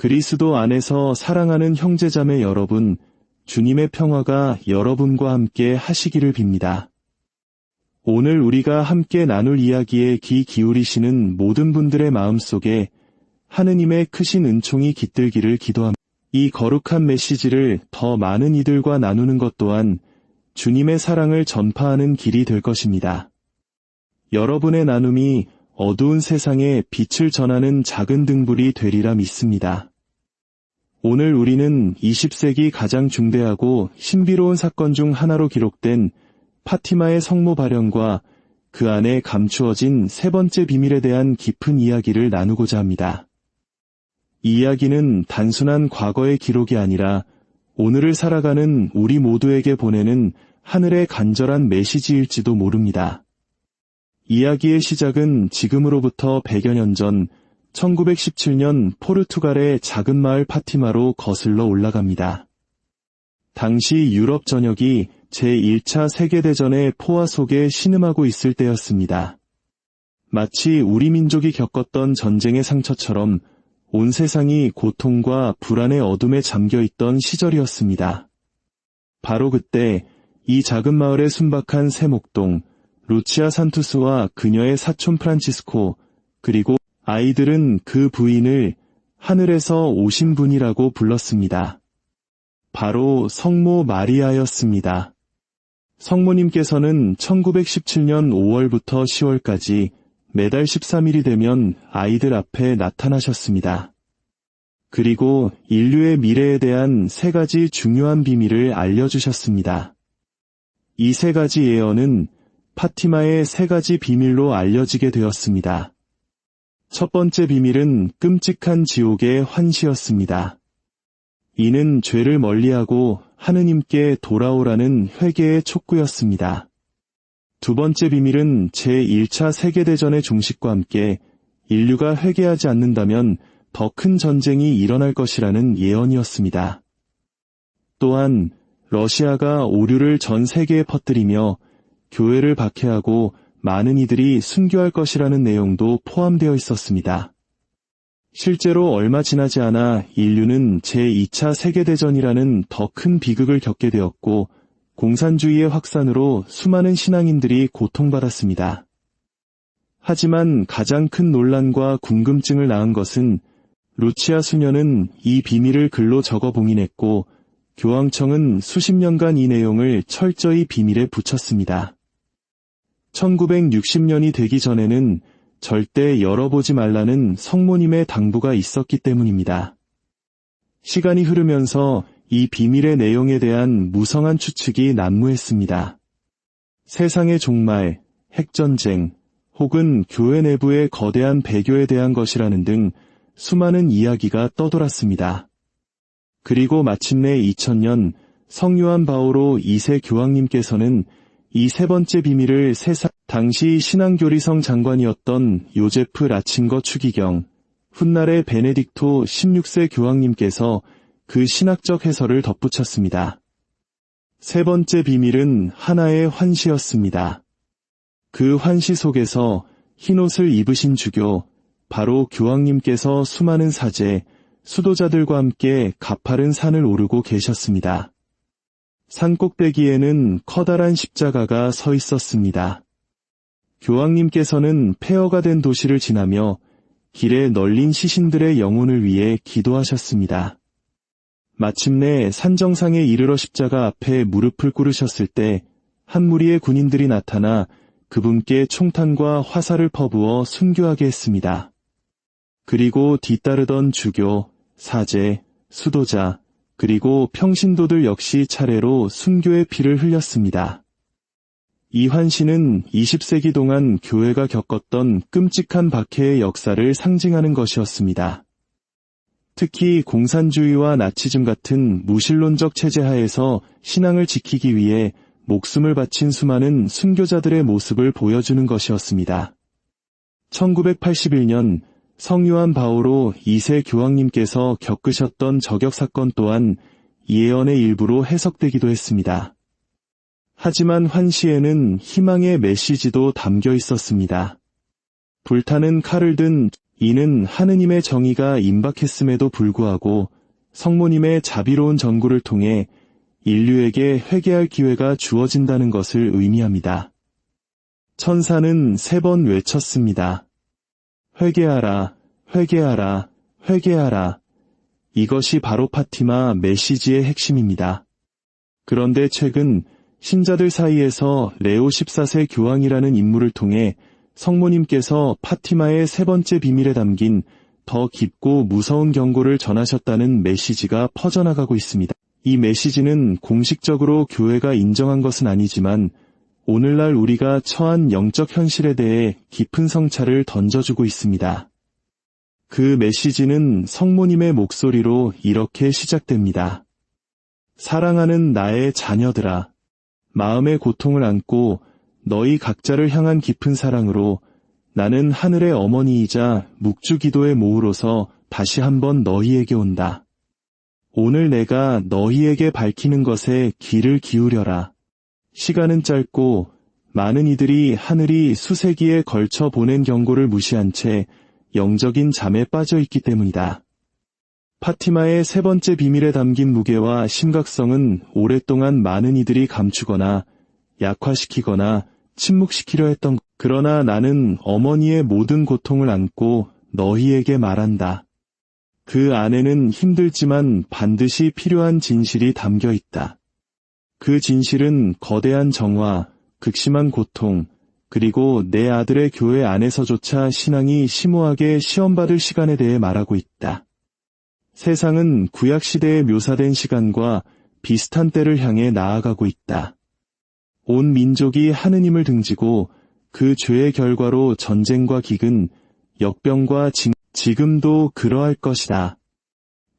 그리스도 안에서 사랑하는 형제자매 여러분, 주님의 평화가 여러분과 함께 하시기를 빕니다. 오늘 우리가 함께 나눌 이야기에 귀 기울이시는 모든 분들의 마음속에 하느님의 크신 은총이 깃들기를 기도합니다. 이 거룩한 메시지를 더 많은 이들과 나누는 것 또한 주님의 사랑을 전파하는 길이 될 것입니다. 여러분의 나눔이 어두운 세상에 빛을 전하는 작은 등불이 되리라 믿습니다. 오늘 우리는 20세기 가장 중대하고 신비로운 사건 중 하나로 기록된 파티마의 성모 발현과 그 안에 감추어진 세 번째 비밀에 대한 깊은 이야기를 나누고자 합니다. 이 이야기는 단순한 과거의 기록이 아니라 오늘을 살아가는 우리 모두에게 보내는 하늘의 간절한 메시지일지도 모릅니다. 이야기의 시작은 지금으로부터 100여 년 전 1917년 포르투갈의 작은 마을 파티마로 거슬러 올라갑니다. 당시 유럽 전역이 제1차 세계대전의 포화 속에 신음하고 있을 때였습니다. 마치 우리 민족이 겪었던 전쟁의 상처처럼 온 세상이 고통과 불안의 어둠에 잠겨있던 시절이었습니다. 바로 그때 이 작은 마을의 순박한 새 목동 루치아 산투스와 그녀의 사촌 프란치스코, 그리고 아이들은 그 부인을 하늘에서 오신 분이라고 불렀습니다. 바로 성모 마리아였습니다. 성모님께서는 1917년 5월부터 10월까지 매달 13일이 되면 아이들 앞에 나타나셨습니다. 그리고 인류의 미래에 대한 세 가지 중요한 비밀을 알려주셨습니다. 이 세 가지 예언은 파티마의 세 가지 비밀로 알려지게 되었습니다. 첫 번째 비밀은 끔찍한 지옥의 환시였습니다. 이는 죄를 멀리하고 하느님께 돌아오라는 회개의 촉구였습니다. 두 번째 비밀은 제1차 세계대전의 종식과 함께 인류가 회개하지 않는다면 더 큰 전쟁이 일어날 것이라는 예언이었습니다. 또한 러시아가 오류를 전 세계에 퍼뜨리며 교회를 박해하고 많은 이들이 순교할 것이라는 내용도 포함되어 있었습니다. 실제로 얼마 지나지 않아 인류는 제2차 세계대전이라는 더 큰 비극을 겪게 되었고 공산주의의 확산으로 수많은 신앙인들이 고통받았습니다. 하지만 가장 큰 논란과 궁금증을 낳은 것은 루치아 수녀는 이 비밀을 글로 적어 봉인했고 교황청은 수십 년간 이 내용을 철저히 비밀에 붙였습니다. 1960년이 되기 전에는 절대 열어보지 말라는 성모님의 당부가 있었기 때문입니다. 시간이 흐르면서 이 비밀의 내용에 대한 무성한 추측이 난무했습니다. 세상의 종말, 핵전쟁, 혹은 교회 내부의 거대한 배교에 대한 것이라는 등 수많은 이야기가 떠돌았습니다. 그리고 마침내 2000년 성요한 바오로 2세 교황님께서는 이 세 번째 비밀을 당시 신앙교리성 장관이었던 요제프 라칭거 추기경, 훗날의 베네딕토 16세 교황님께서 그 신학적 해설을 덧붙였습니다. 세 번째 비밀은 하나의 환시였습니다. 그 환시 속에서 흰옷을 입으신 주교, 바로 교황님께서 수많은 사제, 수도자들과 함께 가파른 산을 오르고 계셨습니다. 산 꼭대기에는 커다란 십자가가 서 있었습니다. 교황님께서는 폐허가 된 도시를 지나며 길에 널린 시신들의 영혼을 위해 기도하셨습니다. 마침내 산 정상에 이르러 십자가 앞에 무릎을 꿇으셨을 때 한 무리의 군인들이 나타나 그분께 총탄과 화살을 퍼부어 순교하게 했습니다. 그리고 뒤따르던 주교, 사제, 수도자, 그리고 평신도들 역시 차례로 순교의 피를 흘렸습니다. 이 환시는 20세기 동안 교회가 겪었던 끔찍한 박해의 역사를 상징하는 것이었습니다. 특히 공산주의와 나치즘 같은 무신론적 체제 하에서 신앙을 지키기 위해 목숨을 바친 수많은 순교자들의 모습을 보여주는 것이었습니다. 1981년 성요한 바오로 2세 교황님께서 겪으셨던 저격 사건 또한 이 예언의 일부로 해석되기도 했습니다. 하지만 환시에는 희망의 메시지도 담겨 있었습니다. 불타는 칼을 든 이는 하느님의 정의가 임박했음에도 불구하고 성모님의 자비로운 전구를 통해 인류에게 회개할 기회가 주어진다는 것을 의미합니다. 천사는 3번 외쳤습니다. 회개하라, 회개하라, 회개하라. 이것이 바로 파티마 메시지의 핵심입니다. 그런데 최근 신자들 사이에서 레오 14세 교황이라는 인물을 통해 성모님께서 파티마의 3번째 비밀에 담긴 더 깊고 무서운 경고를 전하셨다는 메시지가 퍼져나가고 있습니다. 이 메시지는 공식적으로 교회가 인정한 것은 아니지만 오늘날 우리가 처한 영적 현실에 대해 깊은 성찰을 던져주고 있습니다. 그 메시지는 성모님의 목소리로 이렇게 시작됩니다. 사랑하는 나의 자녀들아, 마음의 고통을 안고 너희 각자를 향한 깊은 사랑으로 나는 하늘의 어머니이자 묵주기도의 모으로서 다시 한번 너희에게 온다. 오늘 내가 너희에게 밝히는 것에 귀를 기울여라. 시간은 짧고 많은 이들이 하늘이 수세기에 걸쳐 보낸 경고를 무시한 채 영적인 잠에 빠져 있기 때문이다. 파티마의 3번째 비밀에 담긴 무게와 심각성은 오랫동안 많은 이들이 감추거나 약화시키거나 침묵시키려 했던 것. 그러나 나는 어머니의 모든 고통을 안고 너희에게 말한다. 그 안에는 힘들지만 반드시 필요한 진실이 담겨 있다. 그 진실은 거대한 정화, 극심한 고통, 그리고 내 아들의 교회 안에서조차 신앙이 심오하게 시험받을 시간에 대해 말하고 있다. 세상은 구약시대에 묘사된 시간과 비슷한 때를 향해 나아가고 있다. 온 민족이 하느님을 등지고 그 죄의 결과로 전쟁과 기근, 역병과 지금도 그러할 것이다.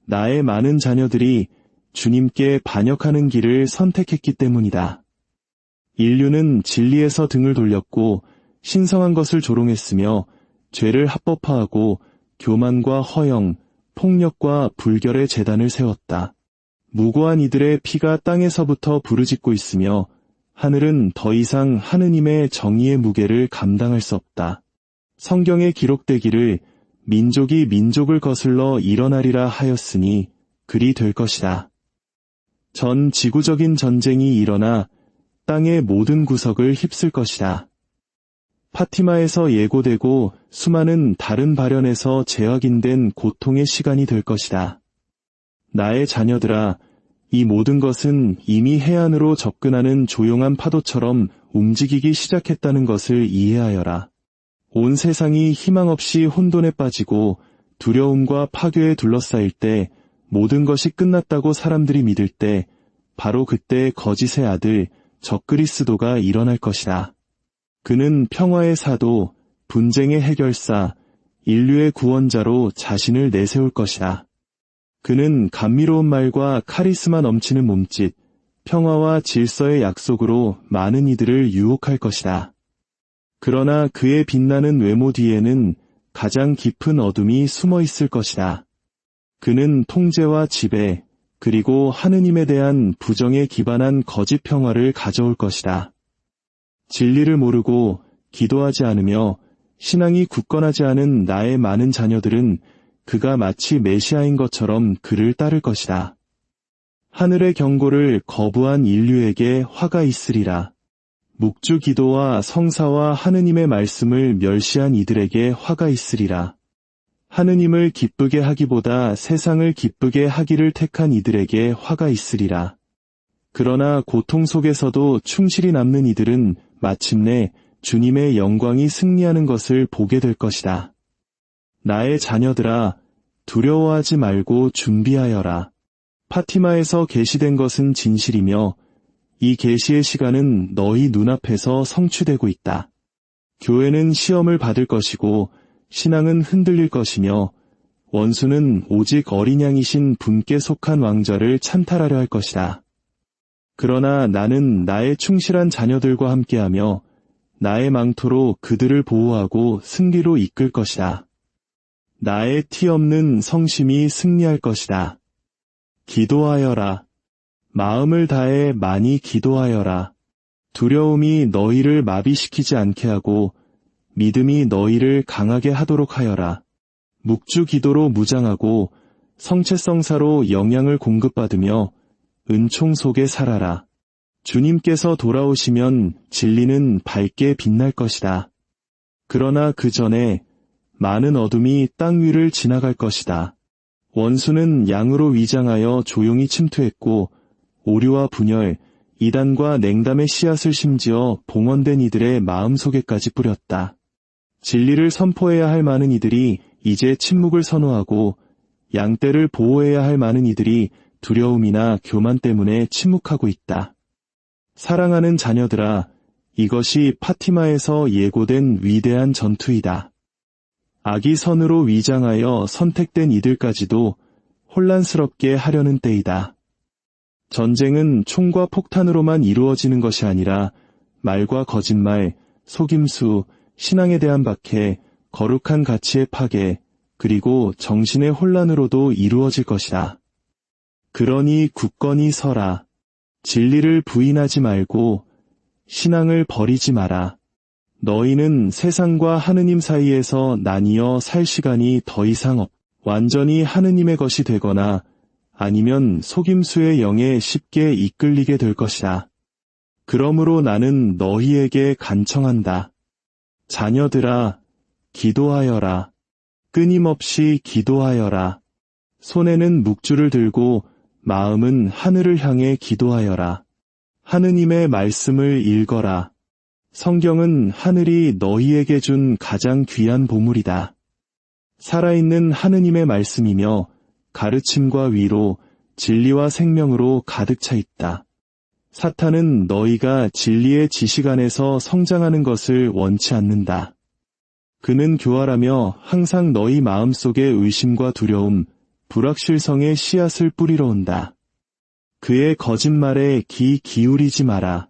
나의 많은 자녀들이 주님께 반역하는 길을 선택했기 때문이다. 인류는 진리에서 등을 돌렸고 신성한 것을 조롱했으며 죄를 합법화하고 교만과 허영, 폭력과 불결의 제단을 세웠다. 무고한 이들의 피가 땅에서부터 부르짖고 있으며 하늘은 더 이상 하느님의 정의의 무게를 감당할 수 없다. 성경에 기록되기를 민족이 민족을 거슬러 일어나리라 하였으니 그리 될 것이다. 전 지구적인 전쟁이 일어나 땅의 모든 구석을 휩쓸 것이다. 파티마에서 예고되고 수많은 다른 발현에서 재확인된 고통의 시간이 될 것이다. 나의 자녀들아, 이 모든 것은 이미 해안으로 접근하는 조용한 파도처럼 움직이기 시작했다는 것을 이해하여라. 온 세상이 희망 없이 혼돈에 빠지고 두려움과 파괴에 둘러싸일 때 모든 것이 끝났다고 사람들이 믿을 때 바로 그때 거짓의 아들 적그리스도가 일어날 것이다. 그는 평화의 사도, 분쟁의 해결사, 인류의 구원자로 자신을 내세울 것이다. 그는 감미로운 말과 카리스마 넘치는 몸짓, 평화와 질서의 약속으로 많은 이들을 유혹할 것이다. 그러나 그의 빛나는 외모 뒤에는 가장 깊은 어둠이 숨어 있을 것이다. 그는 통제와 지배, 그리고 하느님에 대한 부정에 기반한 거짓 평화를 가져올 것이다. 진리를 모르고 기도하지 않으며 신앙이 굳건하지 않은 나의 많은 자녀들은 그가 마치 메시아인 것처럼 그를 따를 것이다. 하늘의 경고를 거부한 인류에게 화가 있으리라. 묵주 기도와 성사와 하느님의 말씀을 멸시한 이들에게 화가 있으리라. 하느님을 기쁘게 하기보다 세상을 기쁘게 하기를 택한 이들에게 화가 있으리라. 그러나 고통 속에서도 충실히 남는 이들은 마침내 주님의 영광이 승리하는 것을 보게 될 것이다. 나의 자녀들아, 두려워하지 말고 준비하여라. 파티마에서 계시된 것은 진실이며 이 계시의 시간은 너희 눈앞에서 성취되고 있다. 교회는 시험을 받을 것이고 신앙은 흔들릴 것이며 원수는 오직 어린 양이신 분께 속한 왕좌를 찬탈하려 할 것이다. 그러나 나는 나의 충실한 자녀들과 함께하며 나의 망토로 그들을 보호하고 승리로 이끌 것이다. 나의 티 없는 성심이 승리할 것이다. 기도하여라. 마음을 다해 많이 기도하여라. 두려움이 너희를 마비시키지 않게 하고 믿음이 너희를 강하게 하도록 하여라. 묵주 기도로 무장하고 성체성사로 영양을 공급받으며 은총 속에 살아라. 주님께서 돌아오시면 진리는 밝게 빛날 것이다. 그러나 그 전에 많은 어둠이 땅 위를 지나갈 것이다. 원수는 양으로 위장하여 조용히 침투했고 오류와 분열, 이단과 냉담의 씨앗을 심지어 봉헌된 이들의 마음속에까지 뿌렸다. 진리를 선포해야 할 많은 이들이 이제 침묵을 선호하고 양떼를 보호해야 할 많은 이들이 두려움이나 교만 때문에 침묵하고 있다. 사랑하는 자녀들아, 이것이 파티마에서 예고된 위대한 전투이다. 악이 선으로 위장하여 선택된 이들까지도 혼란스럽게 하려는 때이다. 전쟁은 총과 폭탄으로만 이루어지는 것이 아니라 말과 거짓말, 속임수, 신앙에 대한 박해, 거룩한 가치의 파괴, 그리고 정신의 혼란으로도 이루어질 것이다. 그러니 굳건히 서라. 진리를 부인하지 말고 신앙을 버리지 마라. 너희는 세상과 하느님 사이에서 나뉘어 살 시간이 더 이상 없. 완전히 하느님의 것이 되거나 아니면 속임수의 영에 쉽게 이끌리게 될 것이다. 그러므로 나는 너희에게 간청한다. 자녀들아, 기도하여라. 끊임없이 기도하여라. 손에는 묵주를 들고 마음은 하늘을 향해 기도하여라. 하느님의 말씀을 읽어라. 성경은 하늘이 너희에게 준 가장 귀한 보물이다. 살아있는 하느님의 말씀이며 가르침과 위로, 진리와 생명으로 가득 차 있다. 사탄은 너희가 진리의 지식 안에서 성장하는 것을 원치 않는다. 그는 교활하며 항상 너희 마음속에 의심과 두려움, 불확실성의 씨앗을 뿌리러 온다. 그의 거짓말에 귀 기울이지 마라.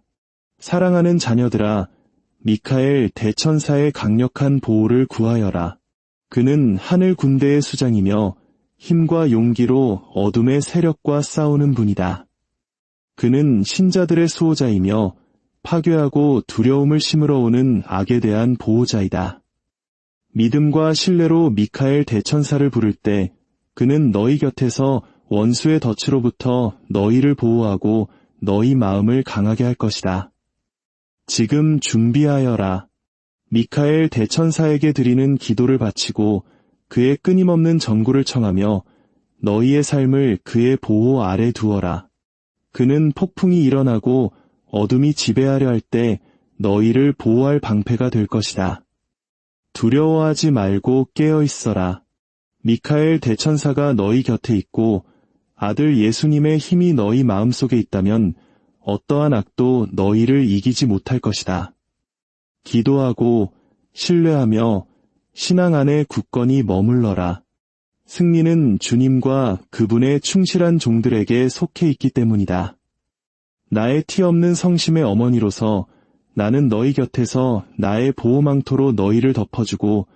사랑하는 자녀들아, 미카엘 대천사의 강력한 보호를 구하여라. 그는 하늘 군대의 수장이며 힘과 용기로 어둠의 세력과 싸우는 분이다. 그는 신자들의 수호자이며 파괴하고 두려움을 심으러 오는 악에 대한 보호자이다. 믿음과 신뢰로 미카엘 대천사를 부를 때 그는 너희 곁에서 원수의 덫으로부터 너희를 보호하고 너희 마음을 강하게 할 것이다. 지금 준비하여라. 미카엘 대천사에게 드리는 기도를 바치고 그의 끊임없는 전구를 청하며 너희의 삶을 그의 보호 아래 두어라. 그는 폭풍이 일어나고 어둠이 지배하려 할 때 너희를 보호할 방패가 될 것이다. 두려워하지 말고 깨어 있어라. 미카엘 대천사가 너희 곁에 있고 아들 예수님의 힘이 너희 마음속에 있다면 어떠한 악도 너희를 이기지 못할 것이다. 기도하고 신뢰하며 신앙 안에 굳건히 머물러라. 승리는 주님과 그분의 충실한 종들에게 속해 있기 때문이다. 나의 티 없는 성심의 어머니로서 나는 너희 곁에서 나의 보호망토로 너희를 덮어주고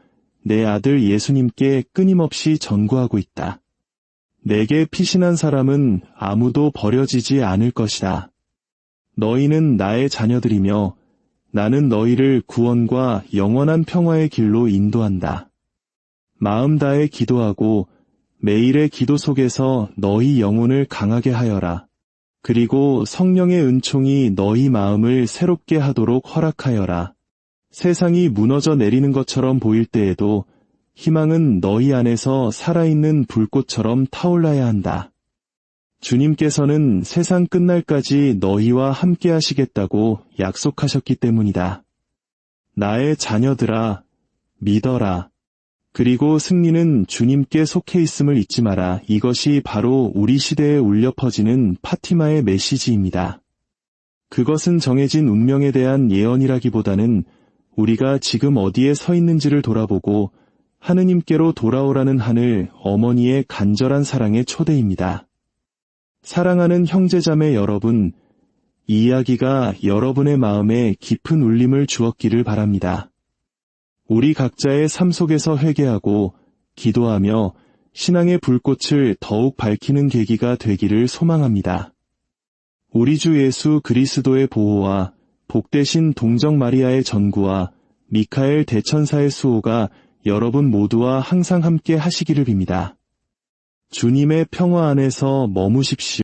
내 아들 예수님께 끊임없이 전구하고 있다. 내게 피신한 사람은 아무도 버려지지 않을 것이다. 너희는 나의 자녀들이며 나는 너희를 구원과 영원한 평화의 길로 인도한다. 마음 다해 기도하고 매일의 기도 속에서 너희 영혼을 강하게 하여라. 그리고 성령의 은총이 너희 마음을 새롭게 하도록 허락하여라. 세상이 무너져 내리는 것처럼 보일 때에도 희망은 너희 안에서 살아있는 불꽃처럼 타올라야 한다. 주님께서는 세상 끝날까지 너희와 함께 하시겠다고 약속하셨기 때문이다. 나의 자녀들아, 믿어라. 그리고 승리는 주님께 속해 있음을 잊지 마라. 이것이 바로 우리 시대에 울려 퍼지는 파티마의 메시지입니다. 그것은 정해진 운명에 대한 예언이라기보다는 우리가 지금 어디에 서 있는지를 돌아보고 하느님께로 돌아오라는 하늘 어머니의 간절한 사랑의 초대입니다. 사랑하는 형제자매 여러분, 이 이야기가 여러분의 마음에 깊은 울림을 주었기를 바랍니다. 우리 각자의 삶 속에서 회개하고 기도하며 신앙의 불꽃을 더욱 밝히는 계기가 되기를 소망합니다. 우리 주 예수 그리스도의 보호와 복되신 동정 마리아의 전구와 미카엘 대천사의 수호가 여러분 모두와 항상 함께 하시기를 빕니다. 주님의 평화 안에서 머무십시오.